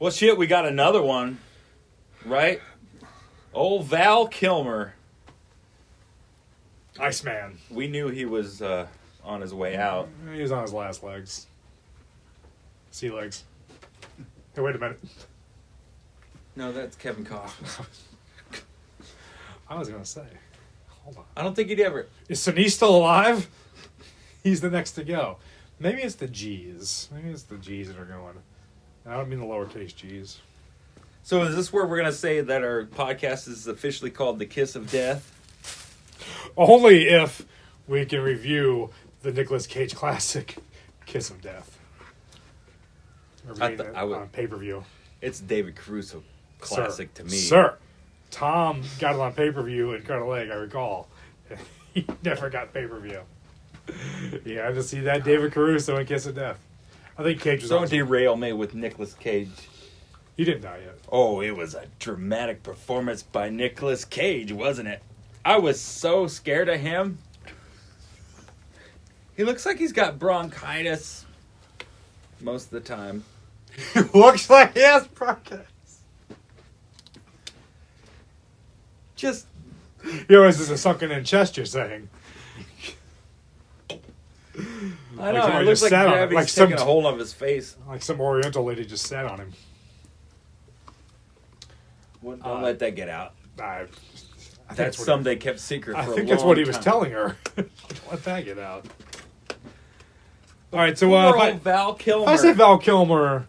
Well, shit, we got another one, right? Old Val Kilmer. Iceman. We knew he was on his way out. He was on his last legs. Sea legs. Hey, wait a minute. No, that's Kevin Costner. I was going to say. Hold on. I don't think he'd ever... Is Sinise still alive? He's the next to go. Maybe it's the G's. Maybe it's the G's that are going. I don't mean the lowercase G's. So is this where we're going to say that our podcast is officially called The Kiss of Death? Only if we can review the Nicolas Cage classic, Kiss of Death. On pay-per-view. It's David Caruso classic to me. Sir, Tom got it on pay-per-view in Carter Lake, I recall. He never got pay-per-view. He had to see that David Caruso in Kiss of Death. I think Cage was Don't derail me with Nicolas Cage. He didn't die yet. Oh, it was a dramatic performance by Nicolas Cage, wasn't it? I was so scared of him. He looks like he's got bronchitis most of the time. He looks like he has bronchitis. Just... He always has a sunken-in chest, you're saying. I know, it looks like gravity's taking a hold of his face. Like some Oriental lady just sat on him. Well, don't let that get out. That's something they kept secret for a long time. I think that's what he was telling her. Don't let that get out. All right, so Val Kilmer. If I say Val Kilmer,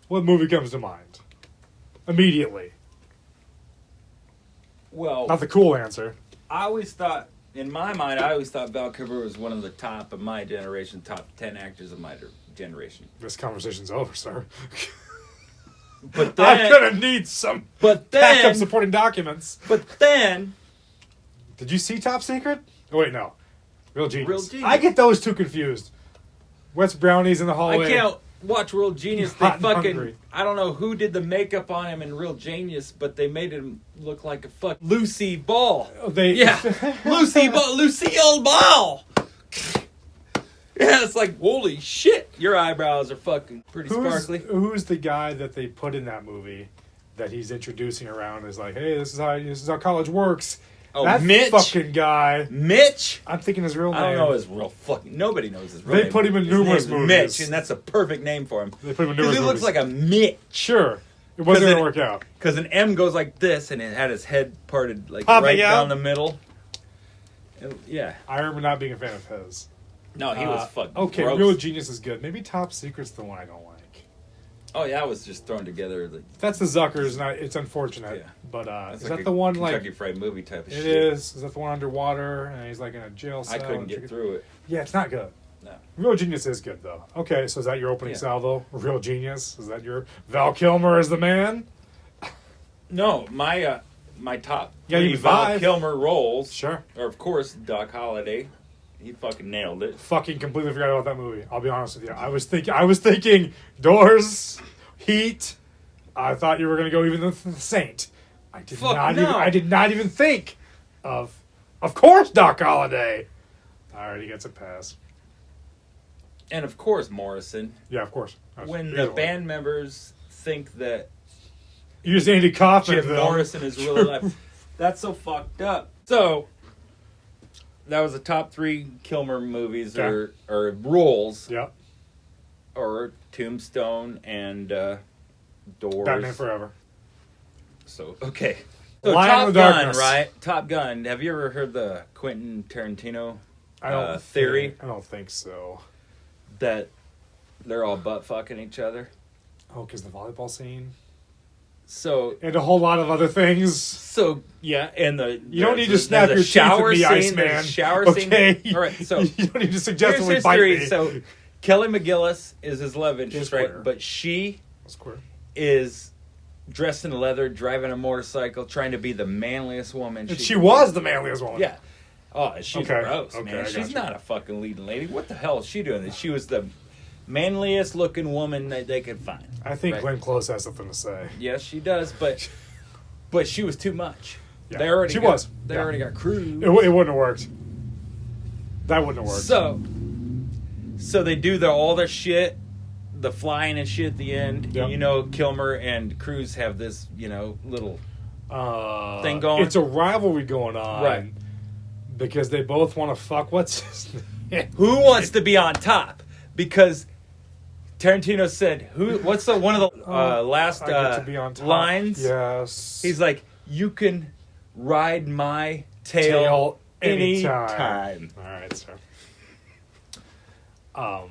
what movie comes to mind? Immediately. Well, not the cool answer. In my mind, I always thought Val Kilmer was one of the top of my generation, top 10 actors of my generation. This conversation's over, sir. But then, I'm gonna need some backup supporting documents. But then, did you see Top Secret? Oh wait, no, Real Genius. Real Genius. I get those two confused. What's brownies in the hallway? I can't watch Real Genius. They fucking I don't know who did the makeup on him in Real Genius, but they made him look like a fuck Lucy Ball. Lucille Ball. Yeah, it's like, holy shit, your eyebrows are fucking pretty sparkly. Who's the guy that they put in that movie that he's introducing around is like, hey, this is how college works. Oh, that Mitch? Fucking guy. Mitch? I'm thinking his real name. I don't know his real fucking... Nobody knows his real name. They put him in numerous movies. Mitch, and that's a perfect name for him. They put him in numerous movies. Because he looks like a Mitch. Sure. It wasn't going to work out. Because an M goes like this, and it had his head parted like popping right out down the middle. Yeah. I remember not being a fan of his. No, he was fucking okay, gross. Real Genius is good. Maybe Top Secret's the one I don't like. Oh, yeah, I was just thrown together. That's the Zuckers, and it's unfortunate. Yeah. But is like that the one Kentucky Fried Movie type of shit? It is. Is that the one underwater, and he's like in a jail cell? I couldn't get through it. Yeah, it's not good. No. Real Genius is good, though. Okay, so is that your opening salvo? Real Genius? Is that your Val Kilmer as the man? No, my top three Val Kilmer roles. Sure. Are, of course, Doc Holliday. He fucking nailed it. Fucking completely forgot about that movie. I'll be honest with you. I was thinking Doors, Heat. I thought you were going to go even the Saint. I did not even think of course, Doc Holliday. All right, he gets a pass. And of course, Morrison. Yeah, of course. When the band members think that you just Andy Kaufman, Jim Morrison is really alive, that's so fucked up. So that was the top 3 Kilmer movies or roles. Yep. Or Tombstone and Doors. Batman Forever. So, okay. So Lion Top Gun, right? Top Gun. Have you ever heard the Quentin Tarantino theory? I don't think so. That they're all butt fucking each other. Oh, because the volleyball scene? So and a whole lot of other things. So yeah, and you don't need to snap your shower teeth at me, scene, Iceman. Shower okay. scene. All right, so you don't need to suggestively bite me. So Kelly McGillis is his love interest, right? But she is dressed in leather, driving a motorcycle, trying to be the manliest woman. And she was the manliest woman. Yeah. Oh, she's gross, man. She's you. not a fucking leading lady. What the hell is she doing? She was the manliest looking woman that they could find. I think Glenn Close has something to say. Yes, she does, but she was too much. Yeah. They already already got crews. It wouldn't have worked. That wouldn't have worked. So they do all their shit. the flying and shit at the end. Yep. And, you know, Kilmer and Cruise have this, you know, little thing going. It's a rivalry going on. Right. Because they both want to fuck. What's his name? Who wants to be on top? Because Tarantino said, what's one of the last I get to be on top. lines? Yes. He's like, you can ride my tail anytime. All right, sir. I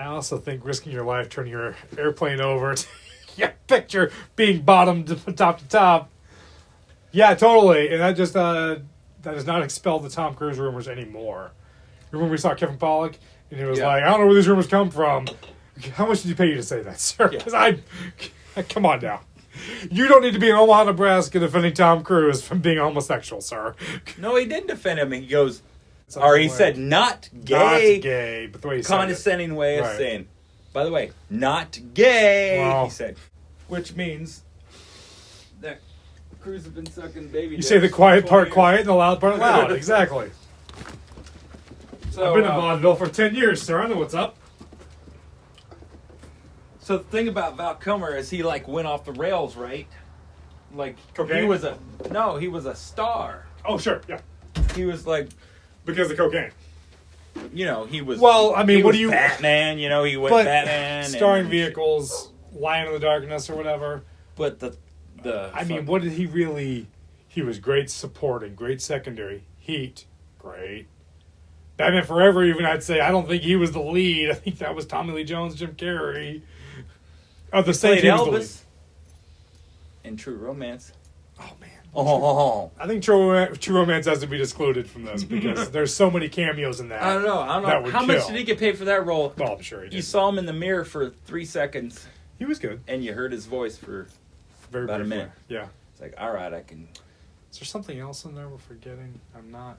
also think risking your life turning your airplane over to picture being bottomed from top to top. Yeah, totally. And that just that does not expel the Tom Cruise rumors anymore. Remember we saw Kevin Pollak and he was like, I don't know where these rumors come from. How much did he pay you to say that, sir? Because come on now. You don't need to be in Omaha, Nebraska defending Tom Cruise from being homosexual, sir. No, he didn't defend him. He goes, he said, not gay. Not gay, but the way he said condescending way of saying, by the way, not gay, well, he said. Which means that Cruise has been sucking baby You say the quiet part quiet and the loud part loud. Exactly. So, I've been in vaudeville for 10 years, sir. I know what's up. So the thing about Val Kilmer is he like went off the rails, right? Like cocaine? he was a star. Oh, sure, yeah. He was like, because of cocaine. You know, he was. Well, I mean, what do you Batman? You know, he went Batman, starring vehicles, Lion in the Darkness or whatever. But I mean, what did he really? He was great supporting, great secondary. Heat, great. Batman Forever, even I'd say I don't think he was the lead. I think that was Tommy Lee Jones, Jim Carrey. Oh, the same Elvis in True Romance. Oh man. Oh. I think True Romance has to be excluded from this because there's so many cameos in that. I don't know. How much did he get paid for that role? Well, I'm sure he did. You saw him in the mirror for 3 seconds. He was good. And you heard his voice for about a minute. Yeah. It's like, all right, I can. Is there something else in there we're forgetting? I'm not.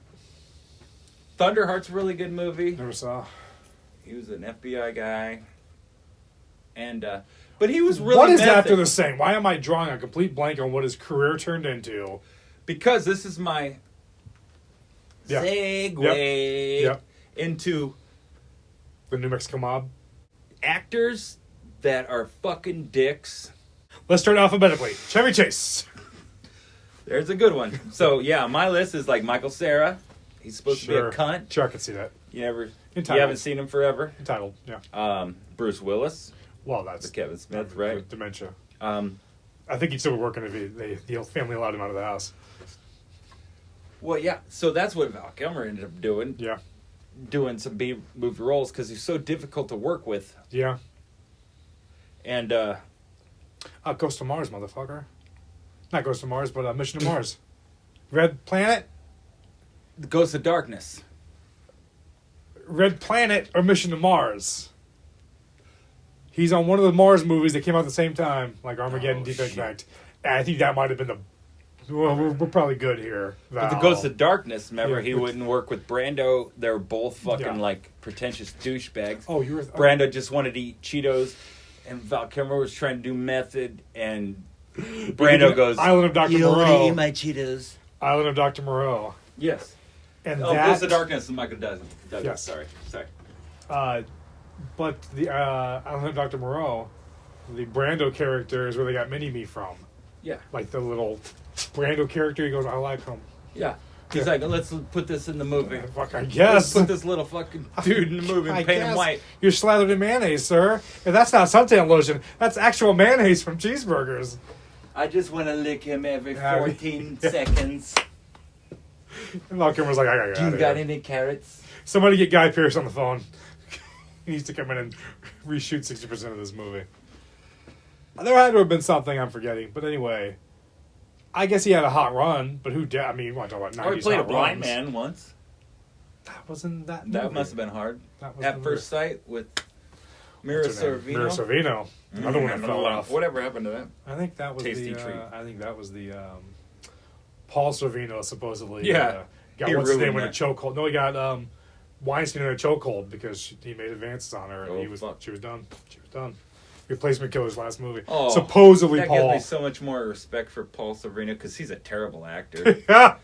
Thunderheart's a really good movie. Never saw. He was an FBI guy. And, but he was really What is method. After the Same? Why am I drawing a complete blank on what his career turned into? Because this is my segue into the New Mexico Mob. Actors that are fucking dicks. Let's start alphabetically. Chevy Chase. There's a good one. So, yeah, my list is like Michael Cera. He's supposed to be a cunt. Sure, I can see that. You haven't seen him forever. Entitled, yeah. Bruce Willis. Well, that's with Kevin Smith, right? With dementia. I think he'd still be working if the family allowed him out of the house. Well, yeah. So that's what Val Kilmer ended up doing. Yeah. Doing some B-movie roles because he's so difficult to work with. Yeah. And Ghost to Mars, motherfucker. Not Ghost to Mars, but Mission to Mars. Red Planet? The Ghost of Darkness. Red Planet or Mission to Mars? He's on one of the Mars movies that came out at the same time, like Armageddon, Deep Impact. And I think that might have been we're probably good here. Val. But the Ghost of Darkness, remember, he wouldn't work with Brando. They were both fucking like pretentious douchebags. Oh, Brando just wanted to eat Cheetos, and Val Kilmer was trying to do method, and Brando goes, Island of Dr. Moreau. Moreau. Eat my Cheetos. Island of Dr. Moreau. Yes. And Ghost of Darkness is Michael Douglas. Yes. Sorry. But the Island of Dr. Moreau, the Brando character is where they got Mini-Me from. Yeah. Like the little Brando character, he goes, I like him. Yeah. He's like, let's put this in the movie. Fuck, I guess. Let's put this little fucking dude in the movie and paint him white. You're slathered in mayonnaise, sir. If that's not suntan lotion, that's actual mayonnaise from cheeseburgers. I just want to lick him every 14 seconds. And Val Kilmer's like, I got Do you got any carrots? Somebody get Guy Pearce on the phone. He needs to come in and reshoot 60% of this movie. There had to have been something I'm forgetting. But anyway, I guess he had a hot run. But I mean, you want to talk about 90s he played hot a blind runs. man once. That wasn't that movie. That must have been hard. That was At First Sight with Mira Sorvino. Mira Sorvino. Another one that fell off. Whatever happened to that? I think that was Tasty treat. I think that was the Paul Sorvino supposedly. Yeah. Got what's his name in a chokehold. No, he got Weinstein in a chokehold because he made advances on her, and she was done. She was done. Replacement Killer's last movie. Oh, supposedly, that Paul. gives me so much more respect for Paul Sorvino because he's a terrible actor. Yeah.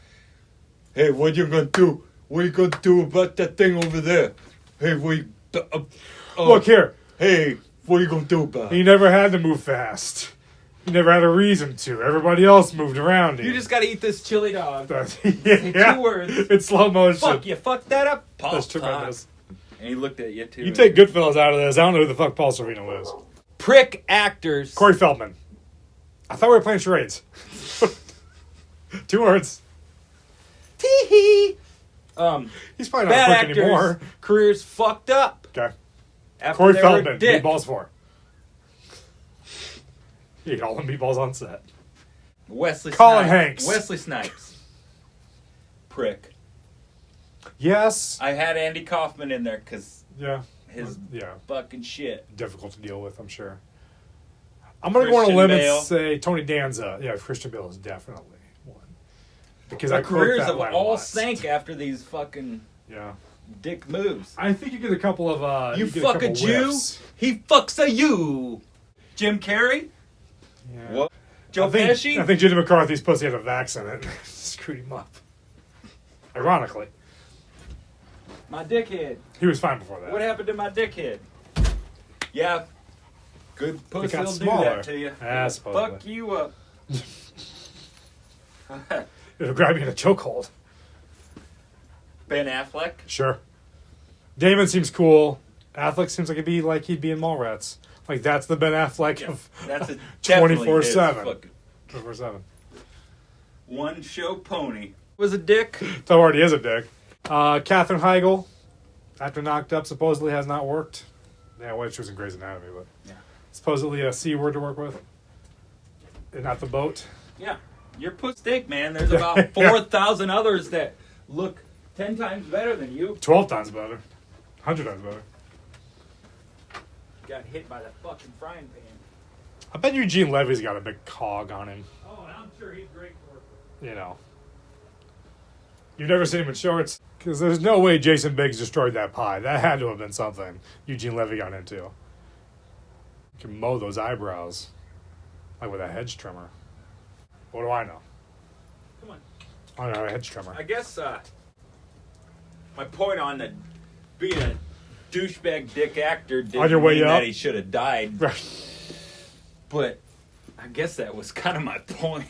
Hey, what you gonna do? What you gonna do about that thing over there? Hey, Look here. Hey, what are you gonna do about it? He never had to move fast. He never had a reason to. Everybody else moved around him. You just gotta eat this chili dog. Yeah. 2 words. It's slow motion. Fuck, you fucked that up? Paul. That's tremendous. And he looked at you, too. You take Goodfellas out of this. I don't know who the fuck Paul Sorvino is. Prick actors. Corey Feldman. I thought we were playing charades. 2 words. Tee-hee. He's probably not Bad a prick actors. anymore. Careers fucked up. Okay. After Corey they were Feldman. dick. Meatballs 4. He ate all the meatballs on set. Wesley Colin Snipes. Hanks. Wesley Snipes. Prick. Yes. I had Andy Kaufman in there because Yeah. his Yeah. fucking shit. Difficult to deal with, I'm sure. I'm going to go on a Christian limb Bale. and say Tony Danza. Yeah, Christian Bale is definitely one. Because Their I quote careers that have line a all lot. sank after these fucking Yeah. dick moves. I think you get a couple of You get fuck a couple Jew, whiffs. he fucks a you. Jim Carrey? Yeah. What? Joe I think Pesci? Jenny McCarthy's pussy had a vax in it. Screwed him up. Ironically. My dickhead. He was fine before that. What happened to my dickhead? Yeah. Good pussy got will do smaller. that to you. Ah, supposedly. Fuck you up. It'll grab you in a chokehold. Ben Affleck? Sure. Damon seems cool. Affleck seems like he'd be in Mallrats. Like that's the Ben Affleck of That's a 24/7. 24/7. One show pony. Was a dick. That already is a dick. Katherine Heigl, after Knocked Up, supposedly has not worked. Yeah, well, she was in Grey's Anatomy, but Yeah. supposedly a C word to work with. And not the boat. Yeah. You're put steak, man. There's about 4,000 others that look 10 times better than you. 12 times better. 100 times better. Got hit by the fucking frying pan. I bet Eugene Levy's got a big cog on him. Oh, and I'm sure he's great for it. You know. You've never seen him in shorts? Because there's no way Jason Biggs destroyed that pie. That had to have been something Eugene Levy got into. You can mow those eyebrows. Like with a hedge trimmer. What do I know? Come on. I don't know, a hedge trimmer. I guess my point on the being a douchebag dick actor didn't On your way mean up? that he should have died. Right. But I guess that was kind of my point.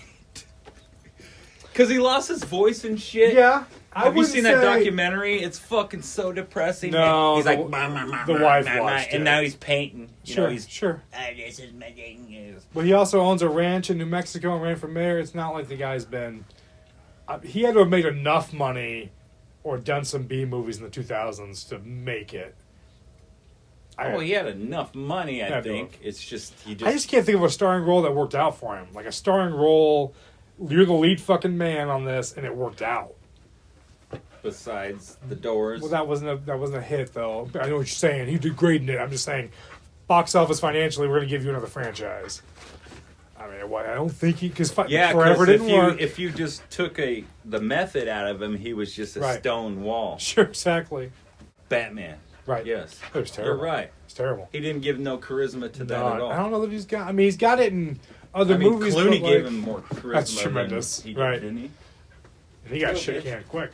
Because he lost his voice and shit. Yeah. Have you seen that documentary? It's fucking so depressing. No, he's the- like, the wife watched and it. now he's painting. Sure, He's sure. this is my thing. But he also owns a ranch in New Mexico and ran for mayor. It's not like the guy's been... he had to have made enough money or done some B movies in the 2000s to make it. He had enough money, I Had to think. have. It's just, I just can't think of a starring role that worked out for him. Like a starring role, you're the lead fucking man on this, and it worked out. Besides the Doors. Well, that wasn't a hit though. I know what you're saying. He did great in it. I'm just saying, box office financially, we're gonna give you another franchise. I mean, I don't think because Forever didn't work. If you just took the method out of him, he was just a Right. stone wall. Sure, exactly. Batman. Right. Yes. It was terrible. You're right. It's terrible. He didn't give no charisma to that at all. I don't know that he's got. I mean, he's got it in other movies. Clooney but, gave like, him more charisma. That's tremendous. Than he did, Right. didn't he? And he got Little shit bit. canned quick.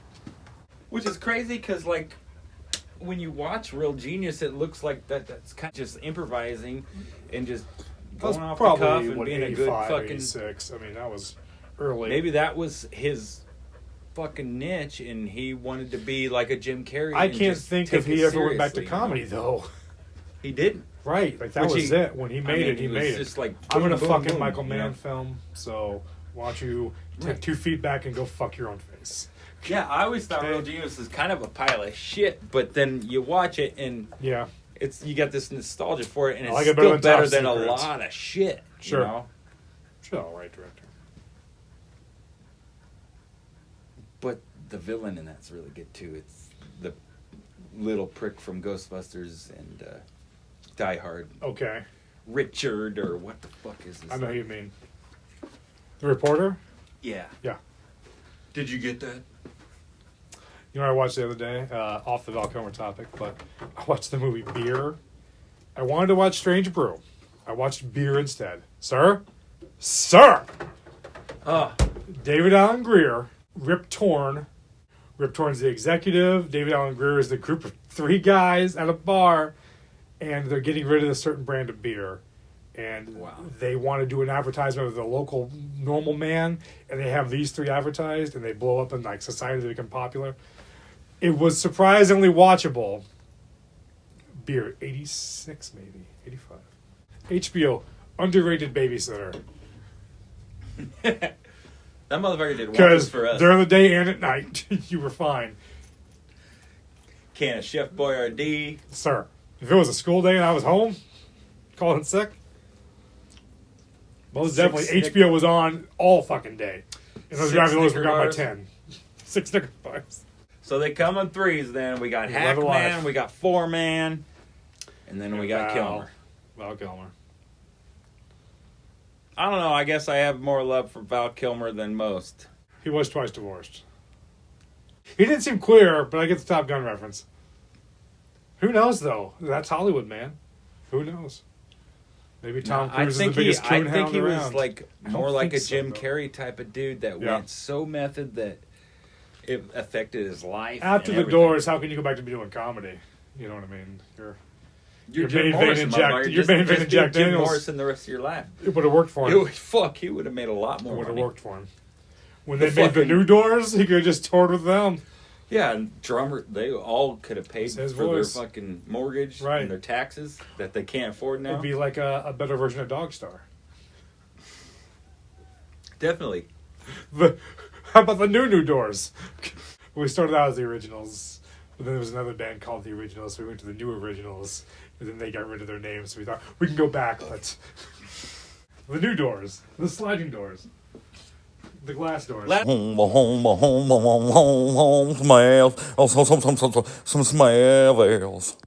Which is crazy because, like, when you watch Real Genius, it looks like that's kind of just improvising and just That was going off the cuff probably and what, being a good 85, fucking. 86. I mean, that was early. Maybe that was his fucking niche, and he wanted to be like a Jim Carrey. I and can't just think take if he it ever went back to seriously, you know? comedy though. He didn't. Right, like that Which was it. When he made it, he was made it. just like, I'm in a boom, fucking boom, Michael you Mann know? film, so why don't you take 2 feet back and go fuck your own face? Yeah, I always thought Real Genius was kind of a pile of shit, but then you watch it and Yeah, it's you got this nostalgia for it, and I it's like it still better better than than Top a Secret. lot of shit. Sure. You know? sure, all right, director. But the villain in that's really good too. It's the little prick from Ghostbusters and Die Hard. Okay, Richard, or what the fuck is this? I know who you mean. The reporter. Yeah. Yeah. Did you get that? You know what I watched the other day? Off the Val Kilmer topic, but I watched the movie Beer. I wanted to watch Strange Brew. I watched Beer instead. Sir? Oh, David Alan Grier, Rip Torn. Rip Torn's the executive. David Alan Grier is the group of 3 guys at a bar. and they're getting rid of a certain brand of beer. And they want to do an advertisement of the local normal man, and they have these 3 advertised, and they blow up in like society. They become popular. It was surprisingly watchable. Beer, 86 maybe, 85. HBO, underrated babysitter. That motherfucker did wonders for us. Because during the day and at night, you were fine. Can of Chef Boyardee. Sir, if it was a school day and I was home, calling sick, most definitely HBO was on all fucking day. And those raviolis were gone by 10. 6 Snicker bars. So they come in 3s then. We got Hackman, we got 4-Man, and then we got Kilmer. Val Kilmer. I don't know. I guess I have more love for Val Kilmer than most. He was twice divorced. He didn't seem queer, but I get the Top Gun reference. Who knows, though? That's Hollywood, man. Who knows? Maybe Tom Cruise is the biggest coon hound around. I think he was like more like a Jim Carrey type of dude that went so method that it affected his life. After the Doors, how can you go back to doing comedy? You know what I mean? You're Jim Morrison, You're main vein Jack Daniels. Jim Morrison the rest of your life. It would have worked for him. He would have made a lot more money. It would have worked for him. When they made the new Doors, he could have just toured with them. Yeah, and drummer, they all could have paid for their fucking mortgage and their taxes that they can't afford now. It'd be like a better version of Dogstar. Definitely. How about the new Doors? We started out as the Originals, but then there was another band called the Originals, so we went to the New Originals, and then they got rid of their name, so we thought, we can go back, but... The new Doors. The sliding doors. The glass doors. Home smells. Some smells.